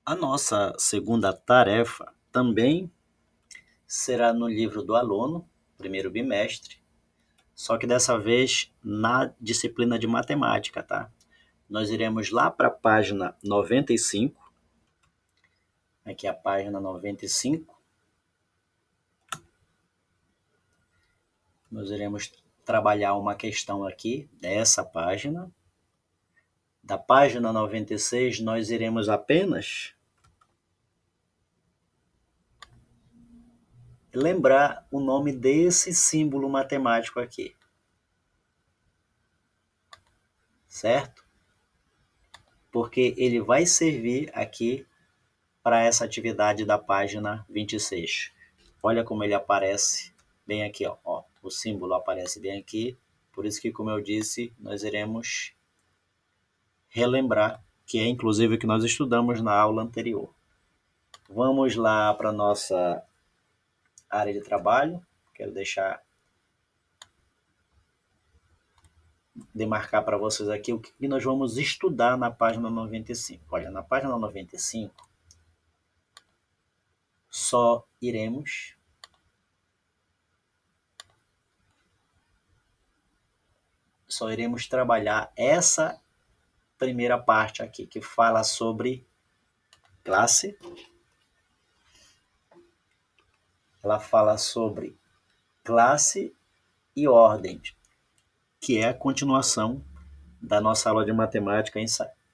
A nossa segunda tarefa também será no livro do aluno, primeiro bimestre, só que dessa vez na disciplina de matemática, tá? Nós iremos lá para a página 95, aqui é a página 95, nós iremos trabalhar uma questão aqui dessa página. Da página 96, nós iremos apenas lembrar o nome desse símbolo matemático aqui, certo? Porque ele vai servir aqui para essa atividade da página 26. Olha como ele aparece bem aqui, ó. O símbolo aparece bem aqui, por isso que, como eu disse, nós iremos relembrar, que é inclusive o que nós estudamos na aula anterior. Vamos lá para a nossa área de trabalho. Quero demarcar para vocês aqui o que nós vamos estudar na página 95. Olha, na página 95, só iremos trabalhar essa primeira parte aqui, que fala sobre classe. Ela fala sobre classe e ordem, que é a continuação da nossa aula de matemática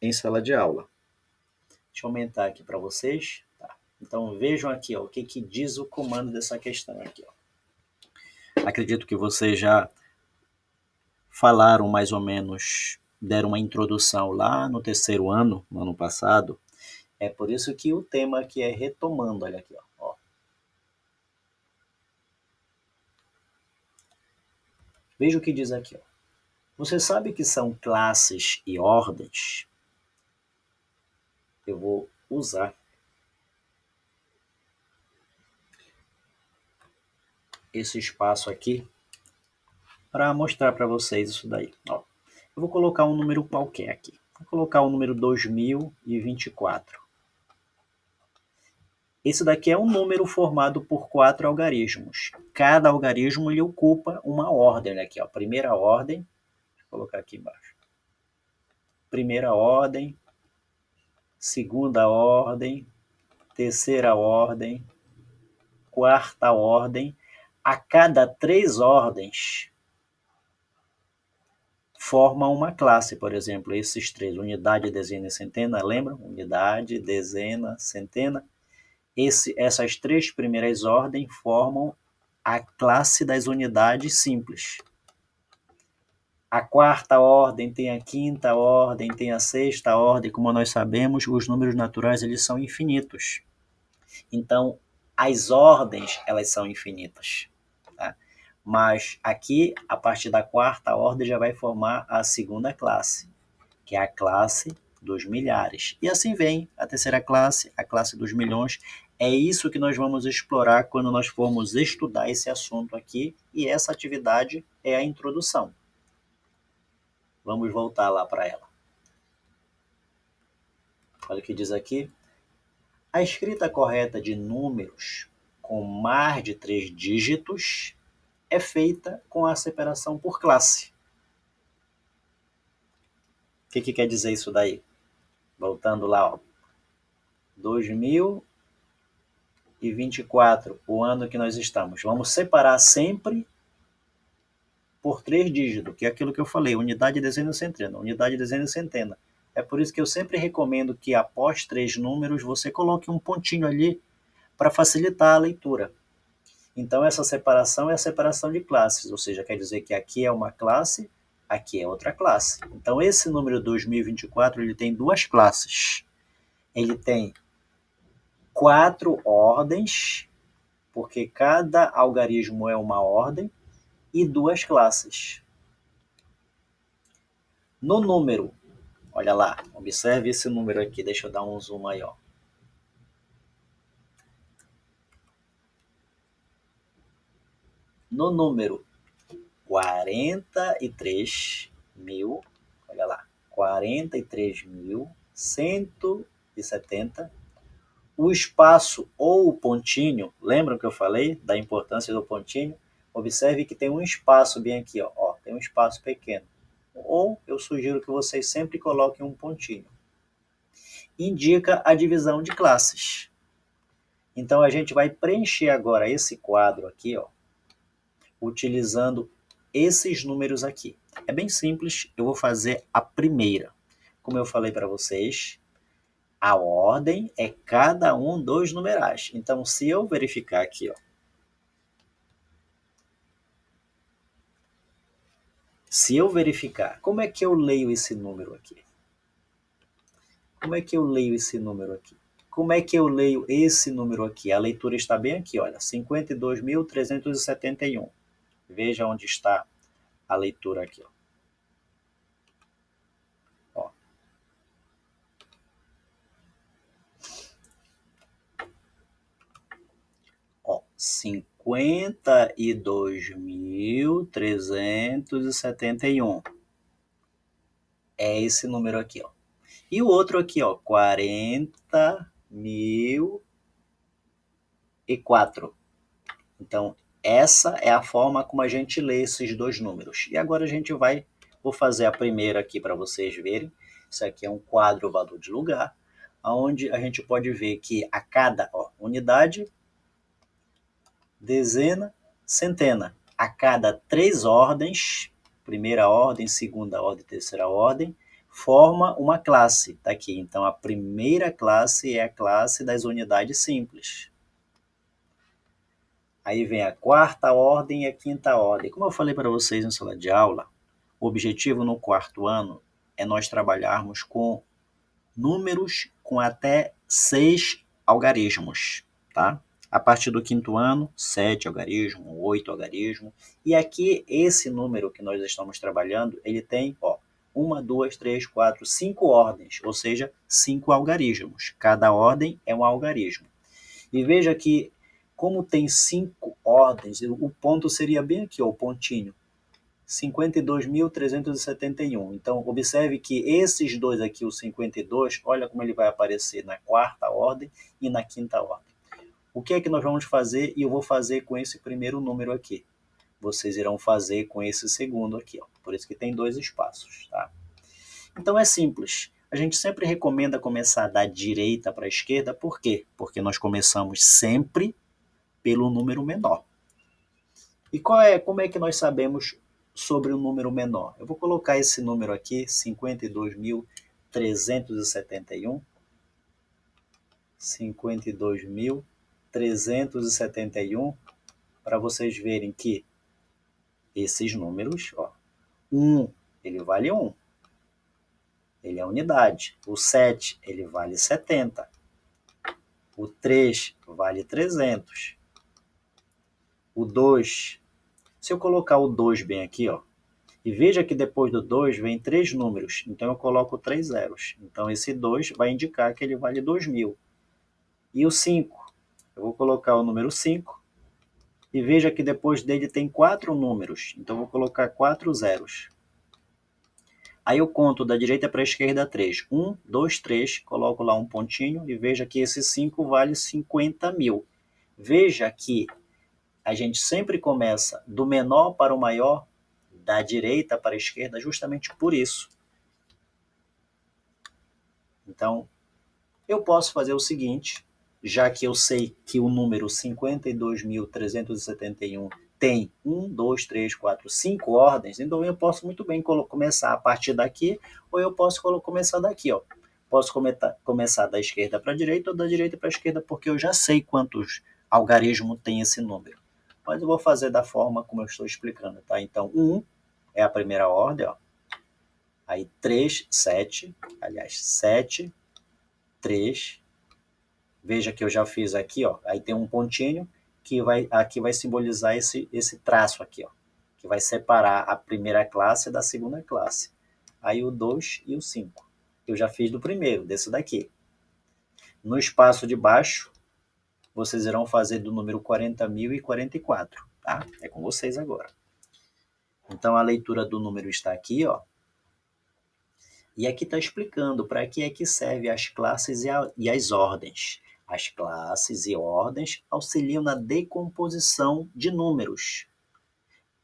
em sala de aula. Deixa eu aumentar aqui para vocês. Tá. Então vejam aqui, ó, o que diz o comando dessa questão aqui. Ó. Acredito que vocês já falaram mais ou menos, deram uma introdução lá no terceiro ano, no ano passado. É por isso que o tema aqui é retomando, olha aqui, ó. Veja o que diz aqui, ó. Você sabe que são classes e ordens? Eu vou usar esse espaço aqui para mostrar para vocês isso daí. Ó, eu vou colocar um número qualquer aqui. Vou colocar o número 2024. Esse daqui é um número formado por 4 algarismos. Cada algarismo ele ocupa uma ordem. Aqui, ó. Primeira ordem. Deixa eu colocar aqui embaixo. Primeira ordem. Segunda ordem. Terceira ordem. Quarta ordem. A cada 3 ordens formam uma classe, por exemplo, esses 3, unidade, dezena e centena, lembram? Unidade, dezena, centena. Essas 3 primeiras ordens formam a classe das unidades simples. A quarta ordem tem a quinta ordem, tem a sexta ordem. Como nós sabemos, os números naturais eles são infinitos. Então, as ordens elas são infinitas. Tá? Mas aqui, a partir da quarta ordem, já vai formar a segunda classe, que é a classe dos milhares. E assim vem a terceira classe, a classe dos milhões. É isso que nós vamos explorar quando nós formos estudar esse assunto aqui, e essa atividade é a introdução. Vamos voltar lá para ela. Olha o que diz aqui. A escrita correta de números com mais de 3 dígitos é feita com a separação por classe. O que quer dizer isso daí? Voltando lá, ó. 2024, o ano que nós estamos. Vamos separar sempre por 3 dígitos, que é aquilo que eu falei, unidade, dezena e centena. Unidade, dezena e centena. É por isso que eu sempre recomendo que após 3 números você coloque um pontinho ali para facilitar a leitura. Então essa separação é a separação de classes, ou seja, quer dizer que aqui é uma classe, aqui é outra classe. Então esse número 2024 ele tem 2 classes. Ele tem 4 ordens, porque cada algarismo é uma ordem, e 2 classes. No número, olha lá, observe esse número aqui, deixa eu dar um zoom aí, ó. No número 43.000, olha lá, 43.170, O espaço ou o pontinho, lembram que eu falei da importância do pontinho? Observe que tem um espaço bem aqui, ó, tem um espaço pequeno. Ou eu sugiro que vocês sempre coloquem um pontinho. Indica a divisão de classes. Então a gente vai preencher agora esse quadro aqui, ó, utilizando esses números aqui. É bem simples, eu vou fazer a primeira. Como eu falei para vocês, a ordem é cada um dos numerais. Então, se eu verificar aqui, ó, como é que eu leio esse número aqui? Como é que eu leio esse número aqui? Como é que eu leio esse número aqui? A leitura está bem aqui, olha, 52.371. Veja onde está a leitura aqui, ó. Ó, 52.371. É esse número aqui, ó. E o outro aqui, ó, 40.004. Então, essa é a forma como a gente lê esses dois números. E agora vou fazer a primeira aqui para vocês verem. Isso aqui é um quadro valor de lugar, onde a gente pode ver que a cada unidade, dezena, centena, a cada 3 ordens, primeira ordem, segunda ordem, terceira ordem, forma uma classe. Tá aqui. Então, a primeira classe é a classe das unidades simples. Aí vem a quarta ordem e a quinta ordem. Como eu falei para vocês em sala de aula, o objetivo no quarto ano é nós trabalharmos com números com até 6 algarismos, tá? A partir do quinto ano, 7 algarismos, 8 algarismos. E aqui, esse número que nós estamos trabalhando, ele tem, 1, 2, 3, 4, 5 ordens, ou seja, 5 algarismos. Cada ordem é um algarismo. E veja que, como tem 5 ordens, o ponto seria bem aqui, o pontinho. 52.371. Então, observe que esses dois aqui, o 52, olha como ele vai aparecer na quarta ordem e na quinta ordem. O que é que nós vamos fazer? E eu vou fazer com esse primeiro número aqui. Vocês irão fazer com esse segundo aqui, ó. Por isso que tem 2 espaços, tá? Então é simples. A gente sempre recomenda começar da direita para a esquerda. Por quê? Porque nós começamos sempre pelo número menor. E como é que nós sabemos sobre o número menor? Eu vou colocar esse número aqui, 52.371. 52.371, para vocês verem que esses números, 1, ele vale 1. Ele é unidade. O 7, ele vale 70. O 3 vale 300. O 2, se eu colocar o 2 bem aqui, e veja que depois do 2 vem 3 números, então eu coloco 3 zeros. Então esse 2 vai indicar que ele vale 2.000. E o 5, eu vou colocar o número 5, e veja que depois dele tem 4 números, então eu vou colocar 4 zeros. Aí eu conto da direita para a esquerda 3. 1, 2, 3, coloco lá um pontinho e veja que esse 5 vale 50.000. Veja que a gente sempre começa do menor para o maior, da direita para a esquerda, justamente por isso. Então, eu posso fazer o seguinte, já que eu sei que o número 52.371 tem 1, 2, 3, 4, 5 ordens, então eu posso muito bem começar a partir daqui, ou eu posso começar daqui. Posso começar da esquerda para a direita ou da direita para a esquerda, porque eu já sei quantos algarismos tem esse número. Mas eu vou fazer da forma como eu estou explicando, tá? Então, 1 é a primeira ordem, Aí 3, 7, aliás, 7, 3. Veja que eu já fiz aqui, aí tem um pontinho que aqui vai simbolizar esse traço aqui, que vai separar a primeira classe da segunda classe. Aí o 2 e o 5. Eu já fiz do primeiro, desse daqui. No espaço de baixo, vocês irão fazer do número 40.044, tá? É com vocês agora. Então, a leitura do número está aqui, E aqui está explicando para que é que serve as classes e as ordens. As classes e ordens auxiliam na decomposição de números.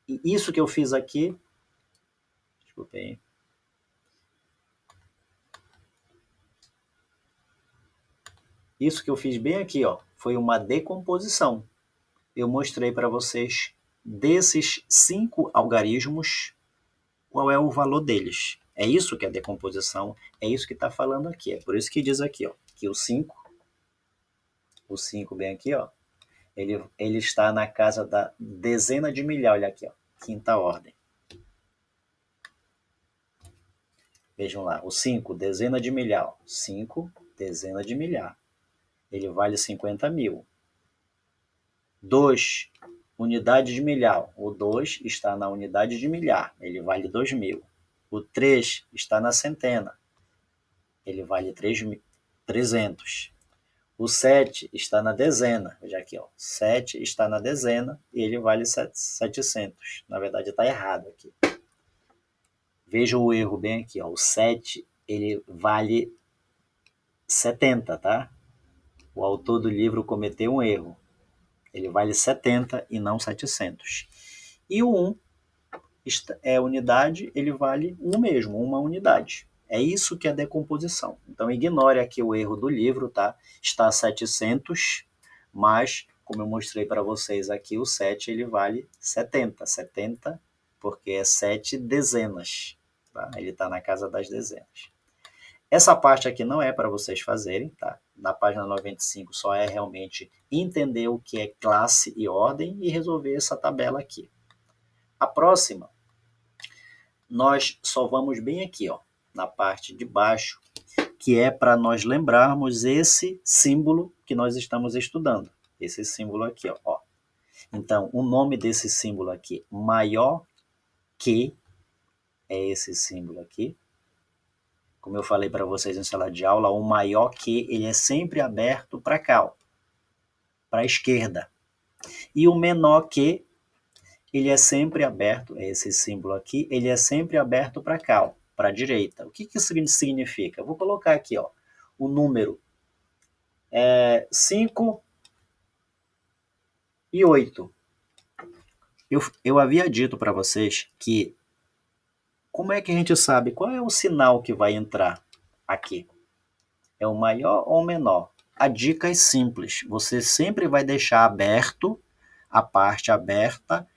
E isso que eu fiz aqui, desculpem, isso que eu fiz bem aqui, ó, foi uma decomposição. Eu mostrei para vocês desses 5 algarismos qual é o valor deles. É isso que é decomposição, é isso que está falando aqui. É por isso que diz aqui, ó, que o 5 bem aqui, ó, ele está na casa da dezena de milhar, olha aqui, ó, quinta ordem. Vejam lá, o 5, dezena de milhar. 5, dezena de milhar. Ele vale 50 mil. 2, unidade de milhar. O 2 está na unidade de milhar. Ele vale 2.000. O 3 está na centena. Ele vale 300. O 7 está na dezena. Veja aqui, ó. 7 está na dezena e ele vale 700. Na verdade, está errado aqui. Veja o erro bem aqui, ó. O 7, ele vale 70, tá? O autor do livro cometeu um erro. Ele vale 70 e não 700. E o 1 é unidade, ele vale 1 mesmo, uma unidade. É isso que é decomposição. Então, ignore aqui o erro do livro, tá? Está 700, mas, como eu mostrei para vocês aqui, o 7 ele vale 70. 70 porque é 7 dezenas. Tá? Ele está na casa das dezenas. Essa parte aqui não é para vocês fazerem, tá? Na página 95 só é realmente entender o que é classe e ordem e resolver essa tabela aqui. A próxima, nós só vamos bem aqui, ó, na parte de baixo, que é para nós lembrarmos esse símbolo que nós estamos estudando. Esse símbolo aqui, ó. Então, o nome desse símbolo aqui, maior que, é esse símbolo aqui. Como eu falei para vocês em sala de aula, o maior que ele é sempre aberto para cá, para a esquerda. E o menor que ele é sempre aberto, é esse símbolo aqui, ele é sempre aberto para cá, para a direita. O que isso significa? Eu vou colocar aqui, ó, o número 5 e 8. Eu havia dito para vocês que como é que a gente sabe qual é o sinal que vai entrar aqui? É o maior ou o menor? A dica é simples. Você sempre vai deixar aberto a parte aberta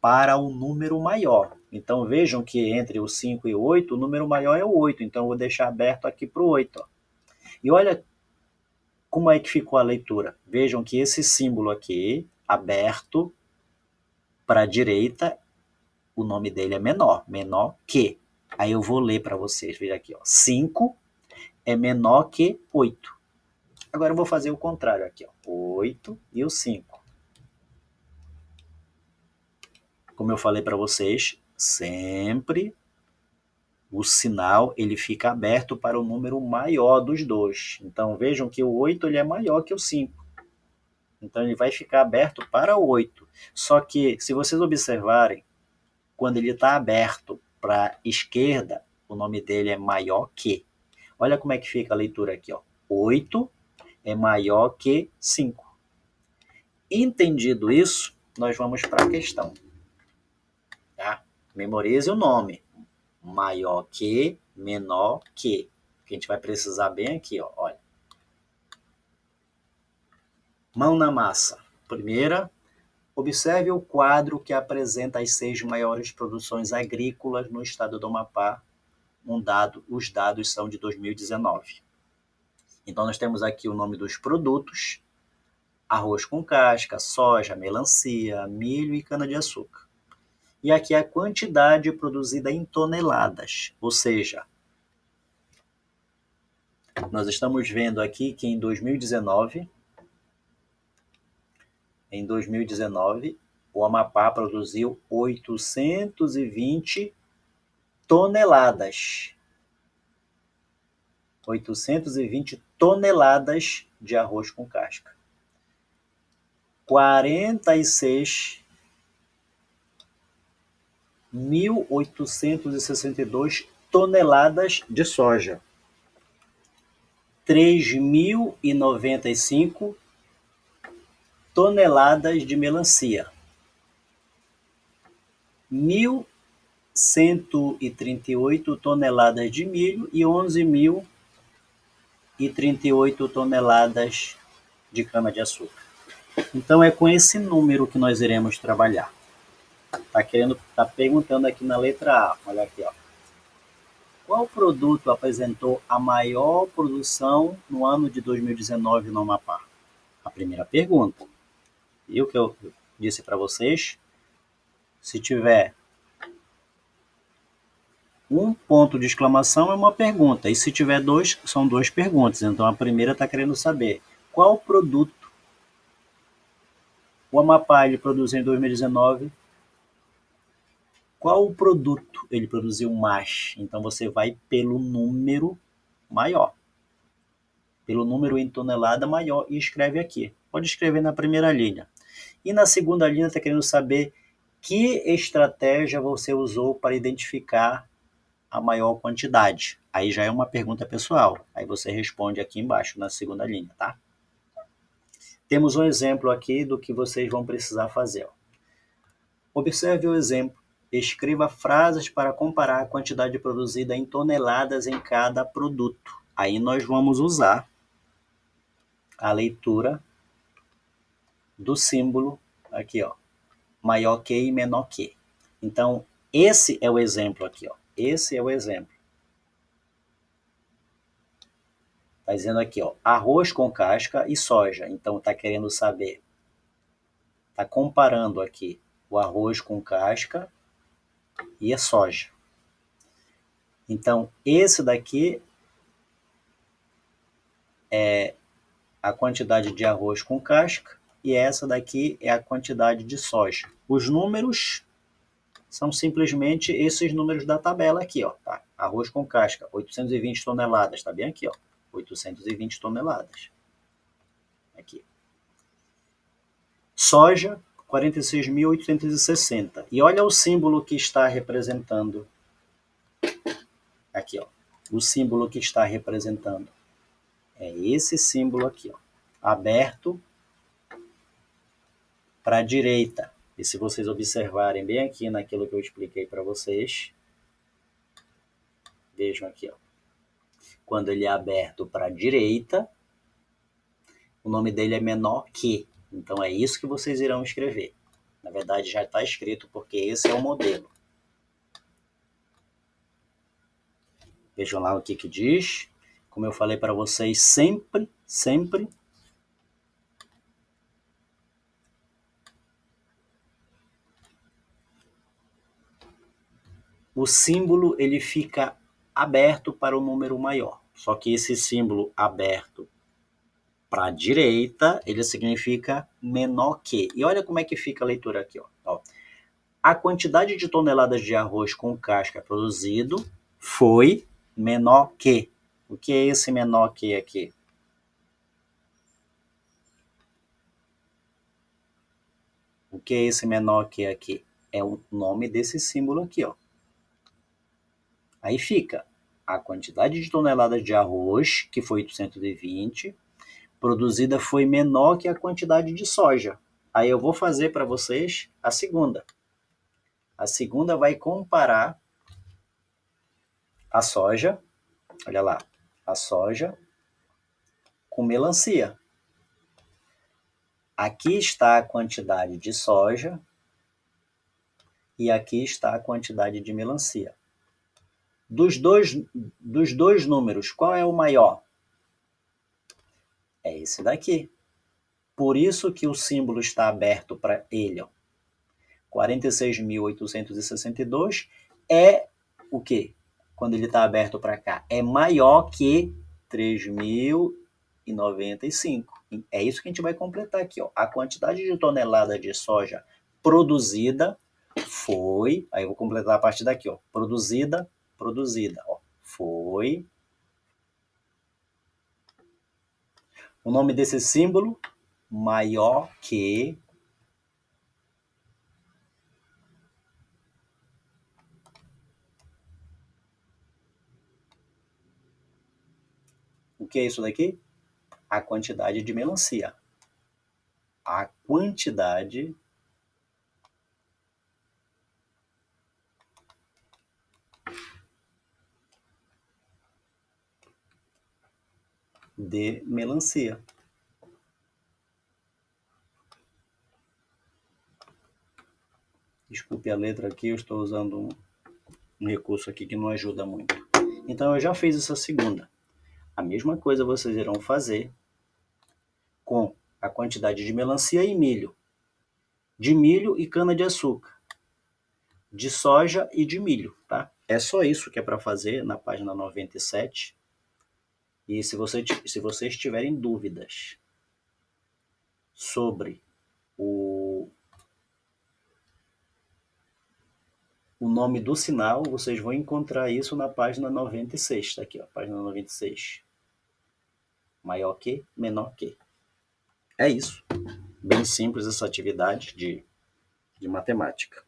para o número maior. Então vejam que entre o 5 e o 8, o número maior é o 8. Então eu vou deixar aberto aqui para o 8. Ó. E olha como é que ficou a leitura. Vejam que esse símbolo aqui, aberto para a direita, o nome dele é menor. Menor que. Aí eu vou ler para vocês. Veja aqui. Ó. 5 é menor que 8. Agora eu vou fazer o contrário aqui. Ó. 8 e o 5. Como eu falei para vocês, sempre o sinal ele fica aberto para o número maior dos dois. Então vejam que o 8 ele é maior que o 5. Então ele vai ficar aberto para o 8. Só que se vocês observarem, quando ele está aberto para a esquerda, o nome dele é maior que. Olha como é que fica a leitura aqui. Ó. 8 é maior que 5. Entendido isso, nós vamos para a questão. Tá? Memorize o nome. Maior que, menor que. Que a gente vai precisar bem aqui, ó. Olha. Mão na massa. Primeira, observe o quadro que apresenta as 6 maiores produções agrícolas no estado do Amapá. Os dados são de 2019. Então, nós temos aqui o nome dos produtos: arroz com casca, soja, melancia, milho e cana-de-açúcar. E aqui a quantidade produzida em toneladas, ou seja, nós estamos vendo aqui que em 2019, o Amapá produziu 820 toneladas. 820 toneladas de arroz com casca. 46.862 toneladas de soja. 3.095 toneladas de melancia, 1.138 toneladas de milho e 11.038 toneladas de cana-de-açúcar. Então é com esse número que nós iremos trabalhar. Tá perguntando aqui na letra A, olha aqui, ó. Qual produto apresentou a maior produção no ano de 2019 no Amapá? A primeira pergunta. E o que eu disse para vocês? Se tiver um ponto de exclamação é uma pergunta, e se tiver dois, são duas perguntas. Então a primeira está querendo saber qual produto o Amapá ele produziu em 2019. Qual o produto ele produziu mais? Então você vai pelo número maior. Pelo número em tonelada maior e escreve aqui. Pode escrever na primeira linha. E na segunda linha está querendo saber que estratégia você usou para identificar a maior quantidade. Aí já é uma pergunta pessoal. Aí você responde aqui embaixo, na segunda linha, tá? Temos um exemplo aqui do que vocês vão precisar fazer. Observe o exemplo. Escreva frases para comparar a quantidade produzida em toneladas em cada produto. Aí nós vamos usar a leitura do símbolo aqui, ó, maior que e menor que. Então, esse é o exemplo aqui, ó. Esse é o exemplo. Está dizendo aqui, ó, arroz com casca e soja. Então, está querendo saber, está comparando aqui o arroz com casca e a soja. Então, esse daqui é a quantidade de arroz com casca e essa daqui é a quantidade de soja. Os números são simplesmente esses números da tabela aqui, ó, tá? Arroz com casca, 820 toneladas, tá bem aqui, ó, 820 toneladas. Aqui. Soja, 46.860. E olha o símbolo que está representando. Aqui, ó. O símbolo que está representando. É esse símbolo aqui, ó. Aberto para a direita. E se vocês observarem bem aqui naquilo que eu expliquei para vocês, vejam aqui, ó. Quando ele é aberto para a direita, o nome dele é menor que. Então é isso que vocês irão escrever. Na verdade já está escrito porque esse é o modelo. Vejam lá o que diz. Como eu falei para vocês, sempre o símbolo ele fica aberto para o número maior. Só que esse símbolo aberto para a direita, ele significa menor que. E olha como é que fica a leitura aqui, ó. A quantidade de toneladas de arroz com casca produzido foi menor que. O que é esse menor que aqui? O que é esse menor que aqui? É o nome desse símbolo aqui, ó. Aí fica a quantidade de toneladas de arroz, que foi 820, produzida foi menor que a quantidade de soja. Aí eu vou fazer para vocês a segunda. A segunda vai comparar a soja, olha lá, a soja com melancia. Aqui está a quantidade de soja e aqui está a quantidade de melancia. Dos dois números, qual é o maior? É esse daqui. Por isso que o símbolo está aberto para ele. 46.862 é o quê? Quando ele está aberto para cá. É maior que 3.095. É isso que a gente vai completar aqui. Ó. A quantidade de tonelada de soja produzida foi... Aí eu vou completar a partir daqui. Ó. Produzida. Ó. Foi... O nome desse símbolo, maior que... O que é isso daqui? A quantidade de melancia. A quantidade de melancia. Desculpe a letra aqui, eu estou usando um recurso aqui que não ajuda muito. Então, eu já fiz essa segunda. A mesma coisa vocês irão fazer com a quantidade de melancia e milho. De milho e cana-de-açúcar. De soja e de milho, tá? É só isso que é para fazer na página 97. E se vocês tiverem dúvidas sobre o nome do sinal, vocês vão encontrar isso na página 96. Tá aqui, ó, página 96. Maior que, menor que. É isso. Bem simples essa atividade de matemática.